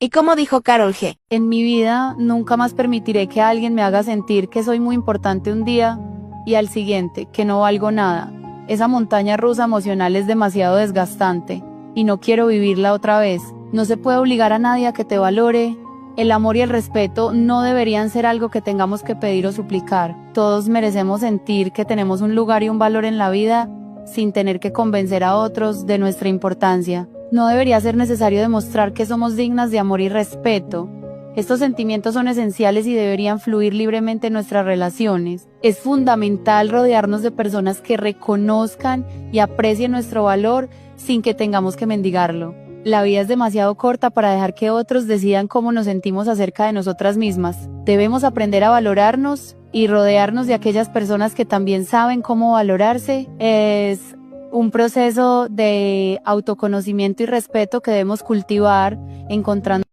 ¿Y cómo dijo Karol G? En mi vida nunca más permitiré que alguien me haga sentir que soy muy importante un día y al siguiente que no valgo nada. Esa montaña rusa emocional es demasiado desgastante y no quiero vivirla otra vez. No se puede obligar a nadie a que te valore. El amor y el respeto no deberían ser algo que tengamos que pedir o suplicar. Todos merecemos sentir que tenemos un lugar y un valor en la vida sin tener que convencer a otros de nuestra importancia. No debería ser necesario demostrar que somos dignas de amor y respeto. Estos sentimientos son esenciales y deberían fluir libremente en nuestras relaciones. Es fundamental rodearnos de personas que reconozcan y aprecien nuestro valor sin que tengamos que mendigarlo. La vida es demasiado corta para dejar que otros decidan cómo nos sentimos acerca de nosotras mismas. Debemos aprender a valorarnos y rodearnos de aquellas personas que también saben cómo valorarse. Es un proceso de autoconocimiento y respeto que debemos cultivar encontrando